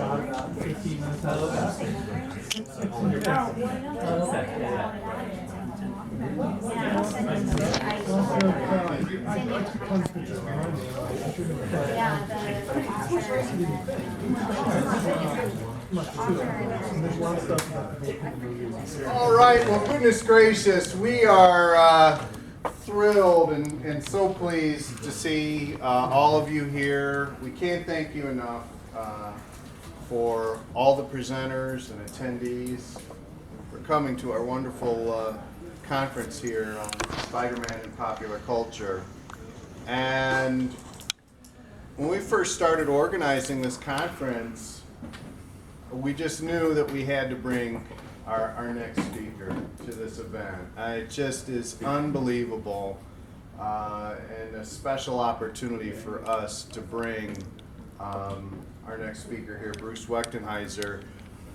about 15 minutes out of All right, well, goodness gracious, we are thrilled and so pleased to see all of you here. We can't thank you enough for all the presenters and attendees for coming to our wonderful conference here on Spider-Man and popular culture. And when we first started organizing this conference, we just knew that we had to bring our next speaker to this event. It just is unbelievable and a special opportunity for us to bring our next speaker here, Bruce Wechtenhiser.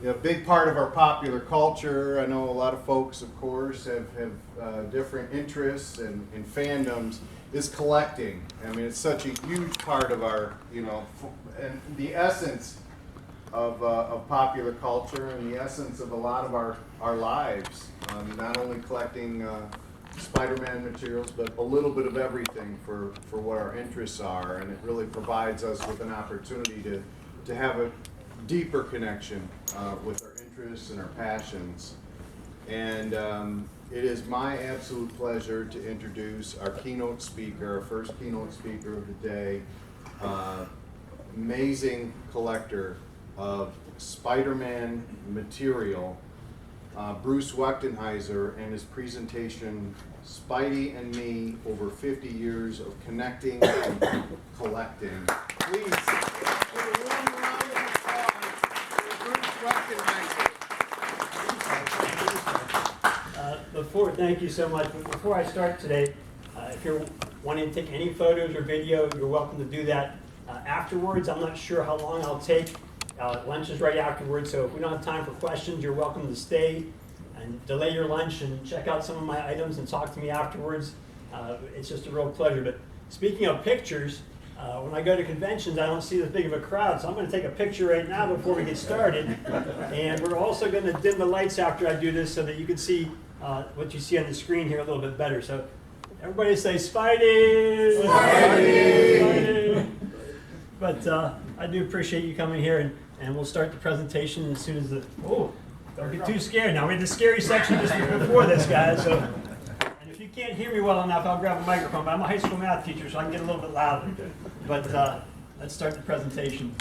A big part of our popular culture. I know a lot of folks, of course, have different interests and fandoms, is collecting. I mean, it's such a huge part of our, and the essence of popular culture and the essence of a lot of our lives. Not only collecting Spider-Man materials, but a little bit of everything for what our interests are. And it really provides us with an opportunity to have a deeper connection with our interests and our passions. And it is my absolute pleasure to introduce our keynote speaker, our first keynote speaker of the day, amazing collector of Spider-Man material, Bruce Wechtenhiser, and his presentation, Spidey and Me, Over 50 Years of Connecting and Collecting. Please, give a warm round of applause for Bruce Wechtenhiser. Thank you so much. Before I start today, if you're wanting to take any photos or video, you're welcome to do that afterwards. I'm not sure how long I'll take. Lunch is right afterwards, so if we don't have time for questions, you're welcome to stay and delay your lunch and check out some of my items and talk to me afterwards. It's just a real pleasure. But speaking of pictures, when I go to conventions, I don't see this big of a crowd, so I'm going to take a picture right now before we get started. And we're also going to dim the lights after I do this so that you can see what you see on the screen here a little bit better. So everybody say Spidey! Spidey! Spidey! But I do appreciate you coming here, and we'll start the presentation as soon as don't get too scared now. We had the scary section just before this, guys. So, and if you can't hear me well enough, I'll grab a microphone. But I'm a high school math teacher, so I can get a little bit louder. But let's start the presentation.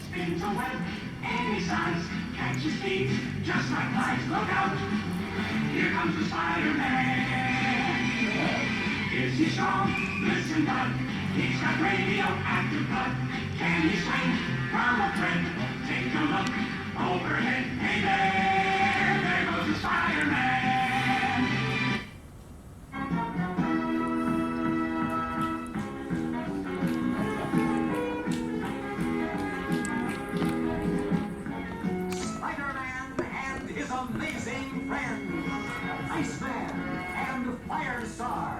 Spins a web any size, catches thieves just like flies. Look out! Here comes the Spider-Man. Is he strong? Listen, bud. He's got radioactive blood. Can he swing from a thread? Take a look overhead. Hey there goes the Spider-Man. Amazing friends, Iceman and Firestar.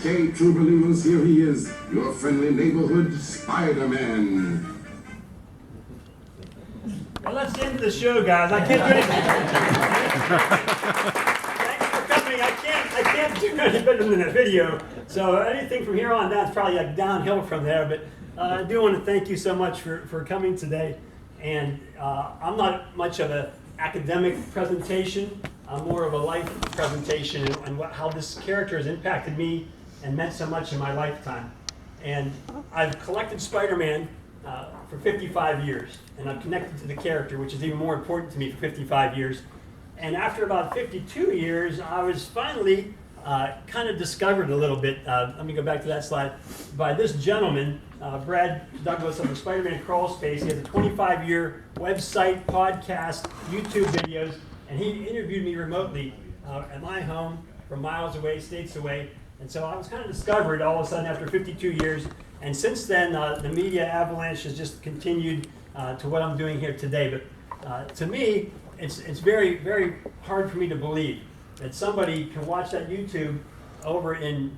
Okay, true believers, here he is, your friendly neighborhood Spider-Man. that's the end of the show, guys. I can't do anything. Thanks for coming. I can't do any better than a video. So anything from here on down is probably like downhill from there. But I do want to thank you so much for coming today. And I'm not much of an academic presentation. I'm more of a life presentation and how this character has impacted me and meant so much in my lifetime. And I've collected Spider-Man for 55 years, and I'm connected to the character, which is even more important to me for 55 years. And after about 52 years, I was finally kind of discovered a little bit, let me go back to that slide, by this gentleman, Brad Douglas of the Spider-Man Crawl Space. He has a 25-year website, podcast, YouTube videos, and he interviewed me remotely at my home from miles away, states away. And so I was kind of discovered all of a sudden after 52 years. And since then, the media avalanche has just continued to what I'm doing here today. But to me, it's very, very hard for me to believe that somebody can watch that YouTube over in,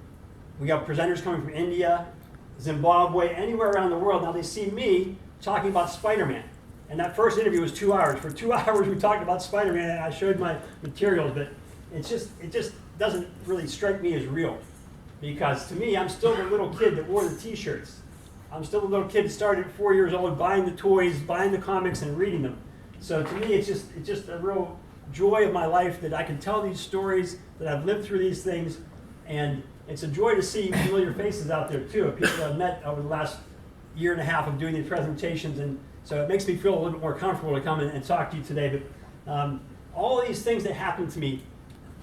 we got presenters coming from India, Zimbabwe, anywhere around the world. Now they see me talking about Spider-Man. And that first interview was 2 hours. For 2 hours we talked about Spider-Man and I showed my materials, but it just doesn't really strike me as real. Because to me, I'm still the little kid that wore the t-shirts. I'm still the little kid that started at 4 years old buying the toys, buying the comics, and reading them. So to me, it's just a real joy of my life that I can tell these stories, that I've lived through these things, and it's a joy to see familiar faces out there too, of people I've met over the last year and a half of doing these presentations, and so it makes me feel a little bit more comfortable to come and talk to you today. But all these things that happened to me,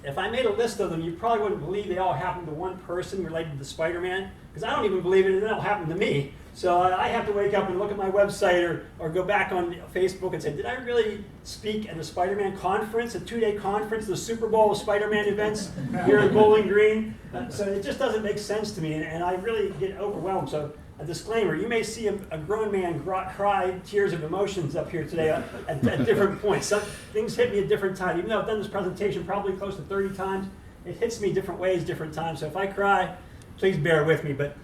if I made a list of them, you probably wouldn't believe they all happened to one person related to Spider-Man, because I don't even believe it, and it all happened to me. So I have to wake up and look at my website or go back on Facebook and say, did I really speak at a Spider-Man conference, a 2-day conference, the Super Bowl of Spider-Man events here in Bowling Green? So it just doesn't make sense to me, and I really get overwhelmed. So a disclaimer, you may see a grown man cry tears of emotions up here today at different points. Some things hit me at different times. Even though I've done this presentation probably close to 30 times, it hits me different ways, different times. So if I cry, please bear with me. But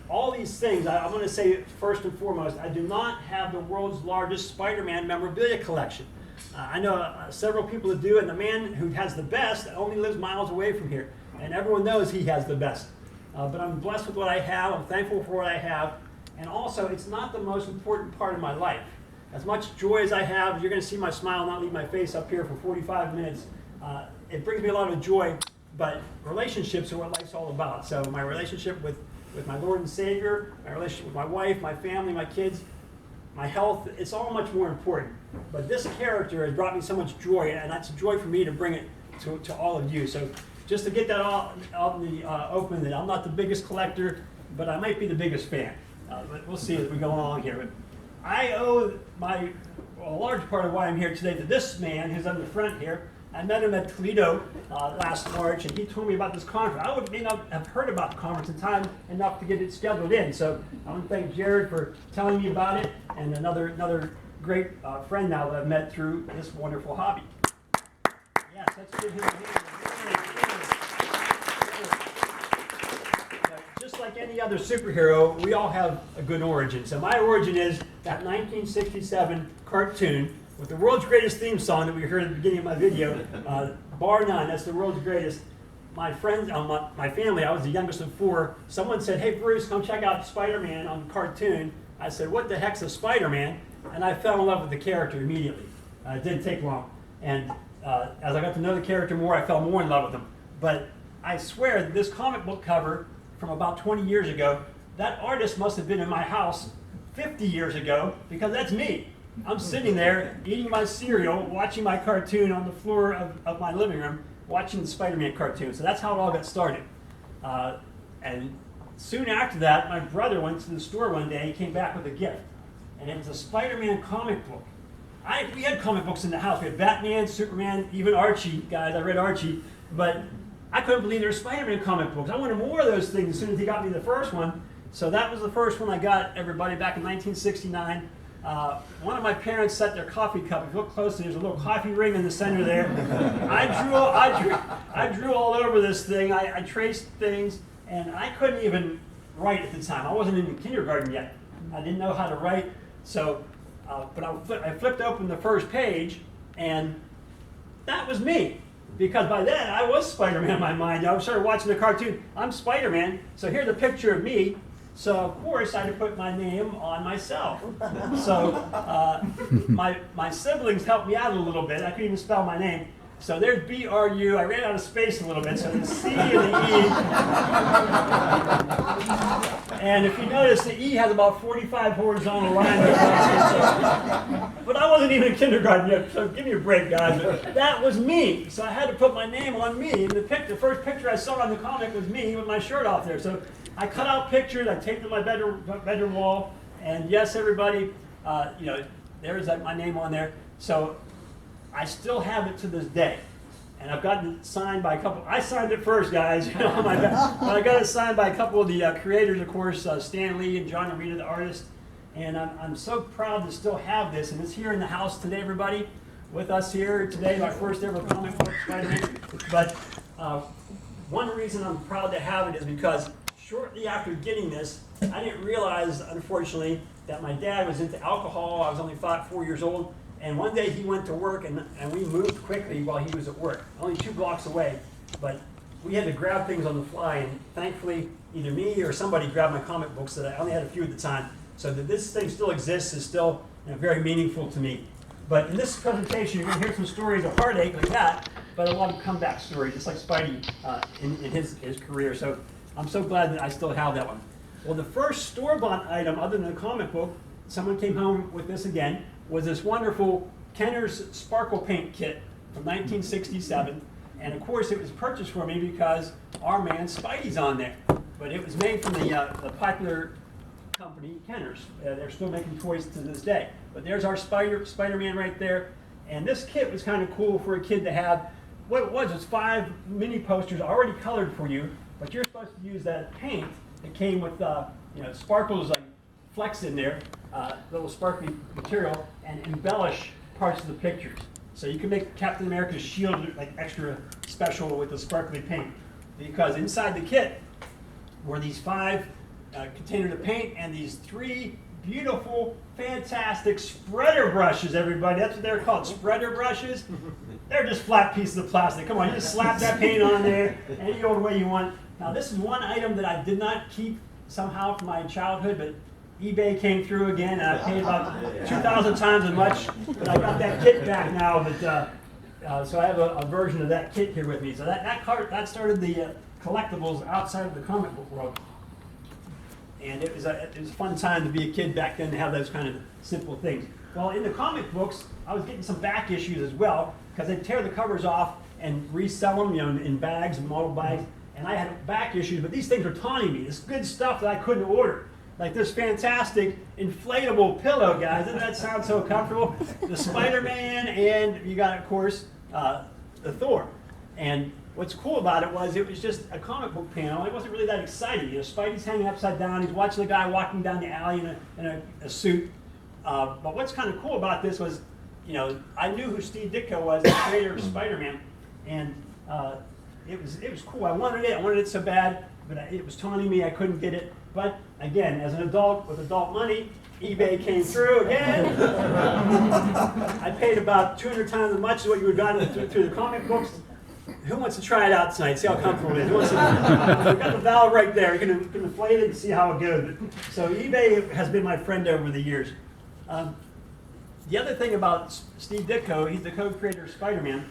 all these things, I want to say first and foremost, I do not have the world's largest Spider-Man memorabilia collection. I know several people that do, and the man who has the best only lives miles away from here. And everyone knows he has the best. But I'm blessed with what I have, I'm thankful for what I have, and also it's not the most important part of my life. As much joy as I have, you're going to see my smile not leave my face up here for 45 minutes. It brings me a lot of joy, but relationships are what life's all about. So my relationship with my Lord and Savior, my relationship with my wife, my family, my kids, my health, it's all much more important. But this character has brought me so much joy, and that's a joy for me to bring it to all of you. So just to get that all out in the open, that I'm not the biggest collector, but I might be the biggest fan. But we'll see as we go along here. But I owe a large part of why I'm here today to this man who's on the front here. I met him at Toledo last March, and he told me about this conference. I may not have heard about the conference in time enough to get it scheduled in. So I want to thank Jared for telling me about it, and another great friend now that I've met through this wonderful hobby. Yes, let's give him a hand. Just like any other superhero, we all have a good origin. So my origin is that 1967 cartoon with the world's greatest theme song that we heard at the beginning of my video, bar none. That's the world's greatest. My friends, my family, I was the youngest of 4. Someone said, "Hey Bruce, come check out Spider-Man on cartoon." I said, "What the heck's a Spider-Man?" And I fell in love with the character immediately. It didn't take long. And as I got to know the character more, I fell more in love with him. But I swear that this comic book cover from about 20 years ago, that artist must have been in my house 50 years ago, because that's me. I'm sitting there eating my cereal, watching my cartoon on the floor of my living room, watching the Spider-Man cartoon. So that's how it all got started. And soon after that, my brother went to the store one day. He came back with a gift, and it was a Spider-Man comic book. We had comic books in the house. We had Batman, Superman, even Archie. Guys, I read Archie, but I couldn't believe there were Spider-Man comic books. I wanted more of those things as soon as he got me the first one. So that was the first one I got, everybody, back in 1969. One of my parents set their coffee cup. If you look closely, there's a little coffee ring in the center there. I drew all over this thing. I traced things, and I couldn't even write at the time. I wasn't in kindergarten yet. I didn't know how to write. So but I flipped open the first page, and that was me. Because by then, I was Spider-Man in my mind. I started watching the cartoon. I'm Spider-Man, so here's a picture of me. So, of course, I had to put my name on myself. So, my siblings helped me out a little bit. I couldn't even spell my name. So there's B-R-U. I ran out of space a little bit, so the C and the E. And if you notice, the E has about 45 horizontal lines. But I wasn't even in kindergarten yet, so give me a break, guys. But that was me. So I had to put my name on me. And the first picture I saw on the comic was me with my shirt off there. So I cut out pictures. I taped to my bedroom wall. And yes, everybody, there's my name on there. So I still have it to this day. And I've gotten it signed by a couple. I signed it first, guys. But I got it signed by a couple of the creators, of course, Stan Lee and John Romita, the artist. And I'm so proud to still have this. And it's here in the house today, everybody, with us here today, our first ever comic book Spider-Man. But one reason I'm proud to have it is because shortly after getting this, I didn't realize, unfortunately, that my dad was into alcohol. I was only 4 years old. And one day he went to work, and we moved quickly while he was at work, only 2 blocks away. But we had to grab things on the fly, and thankfully, either me or somebody grabbed my comic books that I only had a few at the time. So that this thing still exists is still very meaningful to me. But in this presentation, you're going to hear some stories of heartache like that, but a lot of comeback stories, just like Spidey in his career. So I'm so glad that I still have that one. Well, the first store-bought item, other than the comic book, someone came home with this again, was this wonderful Kenner's Sparkle Paint Kit from 1967. And of course, it was purchased for me because our man Spidey's on there. But it was made from the popular company, Kenner's. They're still making toys to this day. But there's our Spider-Man right there. And this kit was kind of cool for a kid to have. What it was 5 mini posters already colored for you, but you're supposed to use that paint that came with sparkles like flecks in there, little sparkly material, and embellish parts of the pictures. So you can make Captain America's shield like extra special with the sparkly paint. Because inside the kit were these 5 containers of paint and these 3 beautiful, fantastic spreader brushes, everybody. That's what they're called, spreader brushes. They're just flat pieces of plastic. Come on, you just slap that paint on there any old way you want. Now this is one item that I did not keep somehow from my childhood, but eBay came through again, and I paid about 2,000 times as much, but I got that kit back now. But so I have a version of that kit here with me. So that started the collectibles outside of the comic book world, and it was a fun time to be a kid back then to have those kind of simple things. Well, in the comic books, I was getting some back issues as well because they'd tear the covers off and resell them, in bags and model bags. And I had back issues, but these things were taunting me. This good stuff that I couldn't order. Like this fantastic inflatable pillow, guys. Doesn't that sound so comfortable? The Spider-Man, and you got, of course, the Thor. And what's cool about it was just a comic book panel. It wasn't really that exciting. Spidey's hanging upside down. He's watching the guy walking down the alley in a suit. But what's kind of cool about this was, I knew who Steve Ditko was, the creator of Spider-Man, and it was cool. I wanted it so bad, but it was taunting me. I couldn't get it. But again, as an adult with adult money, eBay came through again. I paid about 200 times as much as what you would have gotten through the comic books. Who wants to try it out tonight? See how comfortable it is. We've got the valve right there. You can inflate it and see how it goes. So eBay has been my friend over the years. The other thing about Steve Ditko, he's the co-creator of Spider-Man,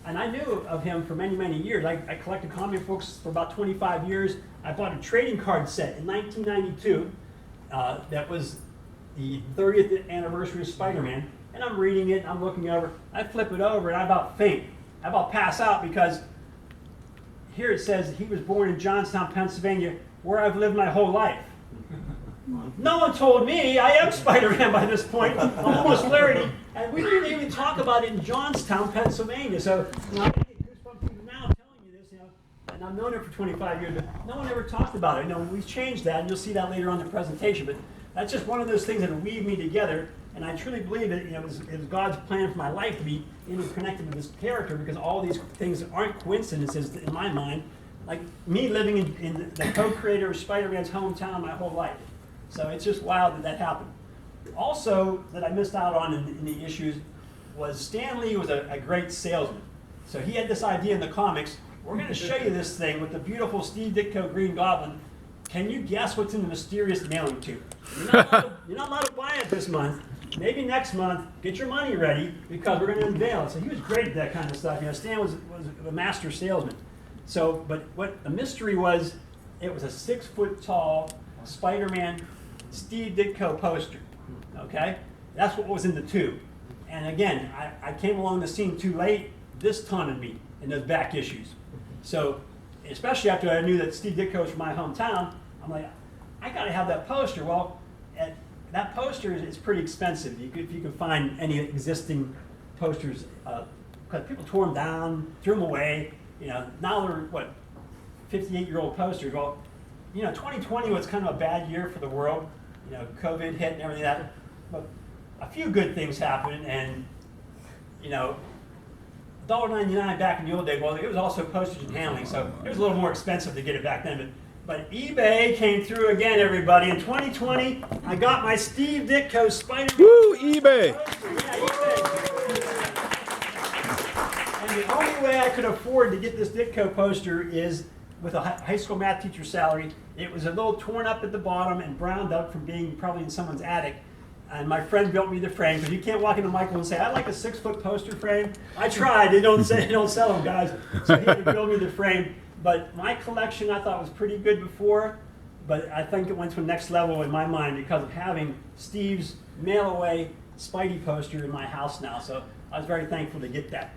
and I knew of him for many, many years. I collected comic books for about 25 years. I bought a trading card set in 1992 that was the 30th anniversary of Spider-Man, and I'm reading it, I'm looking over, I flip it over, and I about faint. I about pass out because here it says he was born in Johnstown, Pennsylvania, where I've lived my whole life. No one told me I am Spider-Man by this point. I'm almost 30, and we didn't even talk about it in Johnstown, Pennsylvania. So I get goosebumps even now telling you this, and I've known it for 25 years, but no one ever talked about it. We've changed that, and you'll see that later on in the presentation. But that's just one of those things that weave me together, and I truly believe that it was God's plan for my life to be interconnected with this character, because all these things aren't coincidences in my mind. Like me living in the co-creator of Spider-Man's hometown my whole life. So it's just wild that happened. Also, that I missed out on in the issues was Stan Lee was a great salesman. So he had this idea in the comics, we're going to show you this thing with the beautiful Steve Ditko Green Goblin. Can you guess what's in the mysterious mailing tube? You're not allowed to buy it this month. Maybe next month, get your money ready because we're going to unveil it. So he was great at that kind of stuff. You know, Stan was a master salesman. So, but what the mystery was, it was a 6-foot tall Spider-Man Steve Ditko poster. Okay? That's what was in the tube. And again, I came along the scene too late. This taunted me in those back issues. So, especially after I knew that Steve Ditko was from my hometown, I'm like, I got to have that poster. Well, that poster is pretty expensive. If you can find any existing posters, because people tore them down, threw them away. You know, now they're what, 58-year-old posters. Well, you know, 2020 was kind of a bad year for the world. You know, COVID hit and everything like that. But a few good things happened, and you know, $1.99 back in the old days. Well, it was also postage and handling, so it was a little more expensive to get it back then. But eBay came through again, everybody. In 2020, I got my Steve Ditko Spider-Man. Woo, eBay! Yeah, eBay. And the only way I could afford to get this Ditko poster is with a high school math teacher salary. It was a little torn up at the bottom and browned up from being probably in someone's attic. And my friend built me the frame, because you can't walk into Michael and say, I'd like a 6-foot poster frame. I tried, they don't sell them, guys. So he had to build me the frame. But my collection I thought was pretty good before, but I think it went to the next level in my mind because of having Steve's mail-away Spidey poster in my house now. So I was very thankful to get that.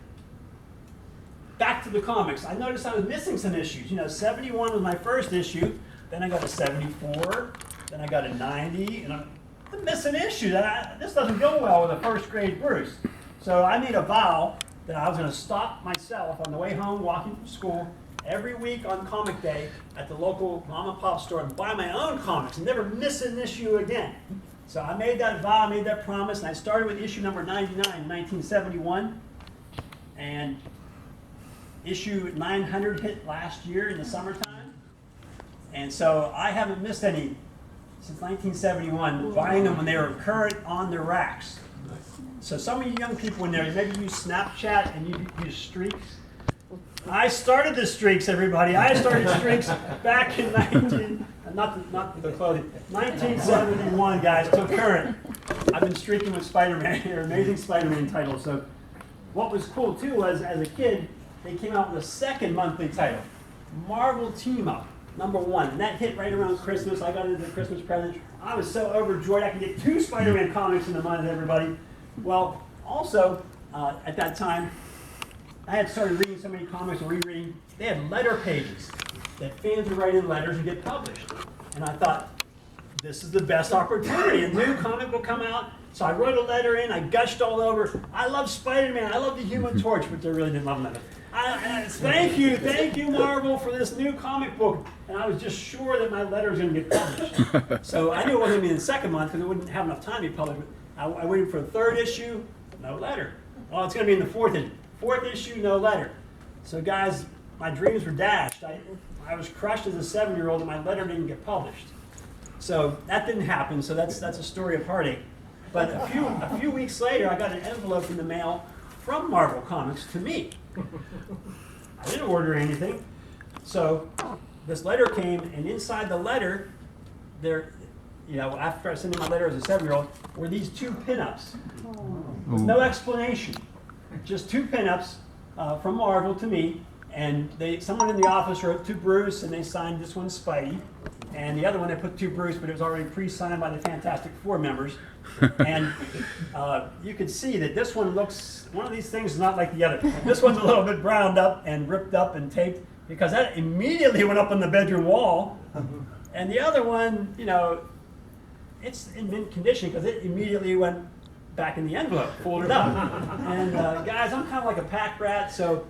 Back to the comics. I noticed I was missing some issues. You know, 71 was my first issue, then I got a 74, then I got a 90, and I'm missing issue. This doesn't go well with a first grade Bruce. So I made a vow that I was going to stop myself on the way home walking from school every week on comic day at the local mom and pop store and buy my own comics and never miss an issue again. So I made that vow, I made that promise, and I started with issue number 99 in 1971. And issue 900 hit last year in the summertime. And so I haven't missed any since 1971, buying them when they were current on the racks. So some of you young people in there, maybe use Snapchat and you use streaks. I started the streaks, everybody. I started streaks back in 1971, guys, till current. I've been streaking with Spider-Man here, amazing Spider-Man titles. So what was cool too was, as a kid, they came out with a second monthly title, Marvel Team Up. #1, and that hit right around Christmas. I got it as a Christmas present. I was so overjoyed I could get 2 Spider-Man comics in a month, everybody. Well, also, at that time, I had started reading so many comics and rereading. They had letter pages that fans would write in letters and get published. And I thought, this is the best opportunity. A new comic will come out. So I wrote a letter in, I gushed all over. I love Spider-Man, I love the Human Torch, which I really didn't love that. Thank you, Marvel, for this new comic book. And I was just sure that my letter was going to get published. So I knew it wasn't going to be in the second month because it wouldn't have enough time to be published. I waited for the 3rd issue, no letter. Well, it's going to be in the 4th issue. 4th issue, no letter. So guys, my dreams were dashed. I was crushed as a 7-year-old and my letter didn't get published. So that didn't happen, so that's a story of heartache. But a few weeks later, I got an envelope in the mail from Marvel Comics to me. I didn't order anything. So this letter came, and inside the letter, there, you know, after I sent in my letter as a 7-year-old, were these 2 pinups with no explanation. Just 2 pinups from Marvel to me, and someone in the office wrote to Bruce, and they signed this one Spidey, and the other one they put to Bruce, but it was already pre-signed by the Fantastic Four members. And you could see that this one looks, one of these things is not like the other. This one's a little bit browned up and ripped up and taped, because that immediately went up on the bedroom wall. And the other one, you know, it's in mint condition because it immediately went back in the envelope, folded up. And guys, I'm kind of like a pack rat, so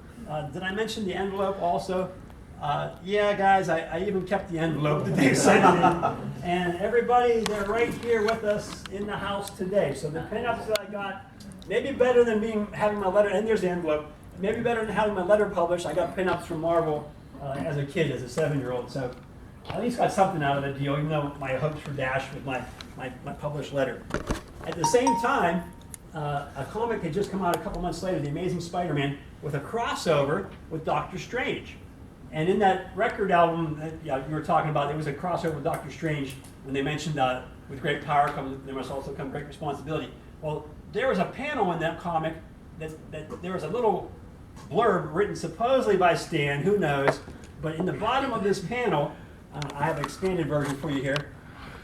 did I mention the envelope also? Yeah, guys, I even kept the envelope that they sent in. And everybody, they're right here with us in the house today. So the pinups that I got, maybe better than having my letter, and there's the envelope, maybe better than having my letter published, I got pinups from Marvel as a kid, as a 7-year-old. So I at least got something out of the deal, even though my hopes were dashed with my published letter. At the same time, a comic had just come out a couple months later, The Amazing Spider-Man, with a crossover with Doctor Strange. And in that record album that you were talking about, there was a crossover with Doctor Strange when they mentioned with great power there must also come great responsibility. Well, there was a panel in that comic that there was a little blurb written supposedly by Stan, who knows, but in the bottom of this panel, I have an expanded version for you here.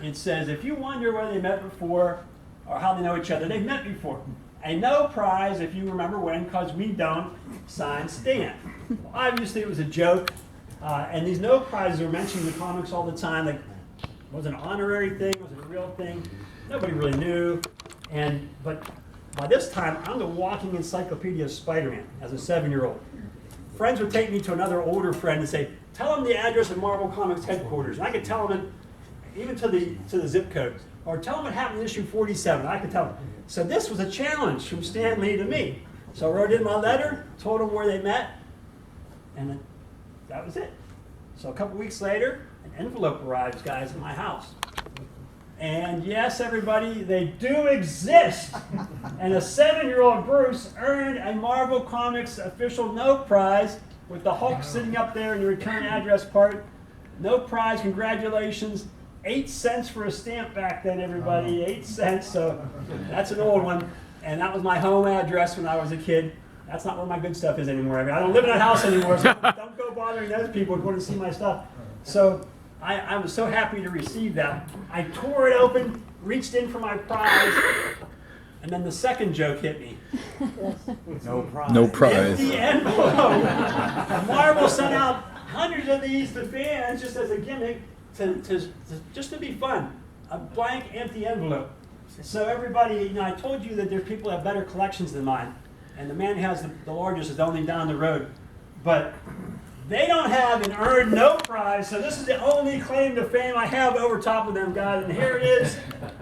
It says, if you wonder whether they met before or how they know each other, they've met before. A no prize, if you remember when, because we don't, sign Stan. Well, obviously it was a joke, and these no prizes are mentioned in the comics all the time. Like, was it an honorary thing? Was it a real thing? Nobody really knew. But by this time, I'm the walking encyclopedia of Spider-Man as a 7-year-old. Friends would take me to another older friend and say, tell them the address of Marvel Comics headquarters. And I could tell them even to the zip code. Or tell them what happened in issue 47. I could tell them. So this was a challenge from Stan Lee to me. So I wrote in my letter, told them where they met, and then that was it. So a couple weeks later, an envelope arrives, guys, at my house. And yes, everybody, they do exist. And a 7-year-old Bruce earned a Marvel Comics official no prize with the Hulk sitting up there in the return address part. No prize, congratulations. 8 cents for a stamp back then, everybody, 8 cents. So that's an old one. And that was my home address when I was a kid. That's not where my good stuff is anymore. I mean, I don't live in that house anymore, so don't go bothering those people who want to see my stuff. So I was so happy to receive that. I tore it open, reached in for my prize, and then the second joke hit me. No prize. No prize. Empty envelope. Marvel sent out hundreds of these to fans just as a gimmick, just to be fun. A blank, empty envelope. So everybody, I told you that there's people that have better collections than mine, and the man who has the largest is only down the road. But they don't have an earned no prize, so this is the only claim to fame I have over top of them, guys. And here it is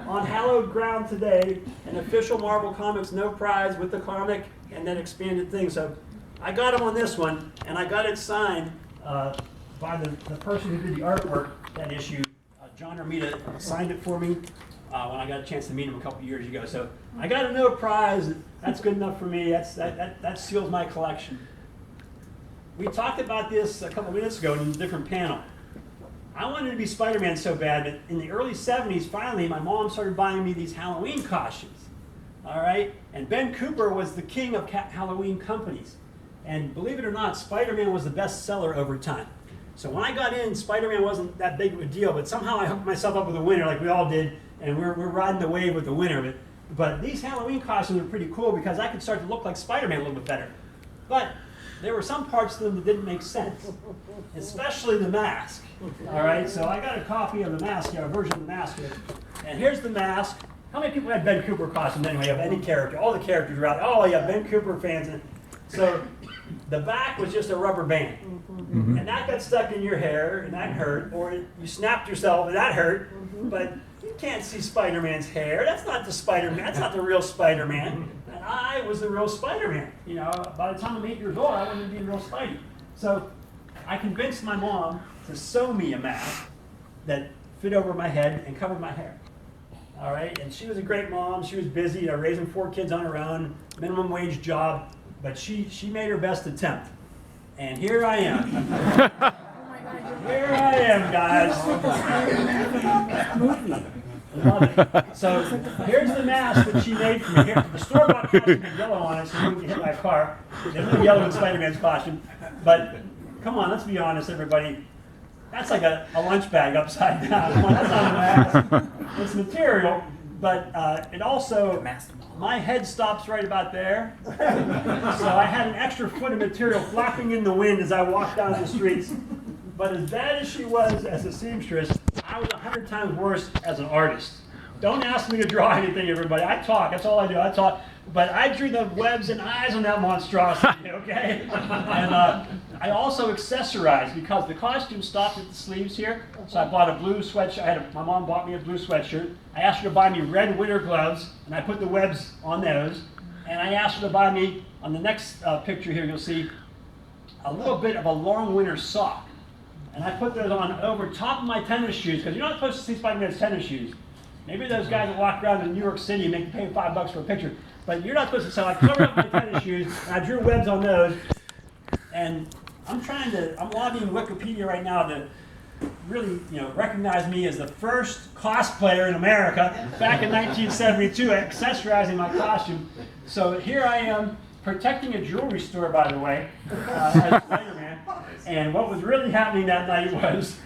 on hallowed ground today, an official Marvel Comics no prize with the comic and then expanded thing. So I got him on this one, and I got it signed by the person who did the artwork that issue. John Romita signed it for me when I got a chance to meet him a couple years ago. So I got a no prize. That's good enough for me. That seals my collection. We talked about this a couple minutes ago in a different panel. I wanted to be Spider-Man so bad that in the early 70s, finally, my mom started buying me these Halloween costumes. All right? And Ben Cooper was the king of Halloween companies. And believe it or not, Spider-Man was the best seller over time. So when I got in, Spider-Man wasn't that big of a deal, but somehow I hooked myself up with a winner like we all did, and we're riding the wave with the winner. But these Halloween costumes were pretty cool because I could start to look like Spider-Man a little bit better. But there were some parts to them that didn't make sense, especially the mask. All right, so I got a copy of the mask here, a version of the mask here. And here's the mask. How many people had Ben Cooper costumes anyway, of any character? All the characters are out. Oh, yeah, Ben Cooper fans. So the back was just a rubber band. Mm-hmm. And that got stuck in your hair, and that hurt. Or you snapped yourself, and that hurt. Mm-hmm. But you can't see Spider-Man's hair. That's not the Spider-Man. That's not the real Spider-Man. And I was the real Spider-Man. By the time I'm 8 years old, I wanted to be the real Spidey. So I convinced my mom to sew me a mask that fit over my head and covered my hair. All right, and she was a great mom. She was busy, raising 4 kids on her own, minimum wage job, but she made her best attempt. And here I am. Here I am, guys. So here's the mask that she made for me. Here, the store-bought costume had yellow on it, so you wouldn't get hit by a car. There's no yellow in Spider-Man's costume. But come on, let's be honest, everybody. That's like a lunch bag upside down. Come on, that's not a mask. It's material, but it also, my head stops right about there. So I had an extra foot of material flapping in the wind as I walked down the streets. But as bad as she was as a seamstress, I was 100 times worse as an artist. Don't ask me to draw anything, everybody. I talk. That's all I do. I talk. But I drew the webs and eyes on that monstrosity, okay? And I also accessorized because the costume stopped at the sleeves here. So I bought a blue sweatshirt. My mom bought me a blue sweatshirt. I asked her to buy me red winter gloves, and I put the webs on those. And I asked her to buy me, on the next picture here, you'll see a little bit of a long winter sock. And I put those on over top of my tennis shoes, because you're not supposed to see Spider-Man's tennis shoes. Maybe those guys that walk around in New York City and make you pay $5 for a picture. But you're not supposed to. So I covered up my tennis shoes, and I drew webs on those. And I'm lobbying Wikipedia right now to really, recognize me as the first cosplayer in America back in 1972, accessorizing my costume. So here I am, protecting a jewelry store, by the way, as Spider-Man. And what was really happening that night was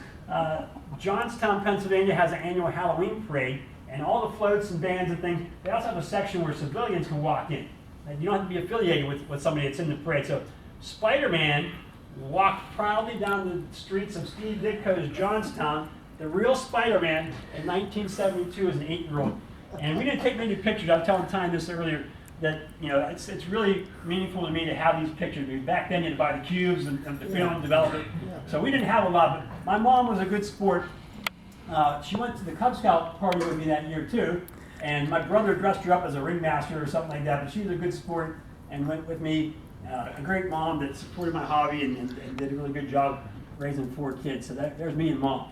Johnstown, Pennsylvania has an annual Halloween parade, and all the floats and bands and things, they also have a section where civilians can walk in. And you don't have to be affiliated with somebody that's in the parade. So Spider-Man walked proudly down the streets of Steve Ditko's Johnstown, the real Spider-Man, in 1972 as an 8-year-old. And we didn't take many pictures. I was telling Ty this earlier, that it's really meaningful to me to have these pictures. Back then you had to buy the cubes and the film and develop it. So we didn't have a lot, but my mom was a good sport. She went to the Cub Scout party with me that year too, and my brother dressed her up as a ringmaster or something like that, but she was a good sport and went with me. A great mom that supported my hobby and did a really good job raising 4 kids. So there's me and Mom.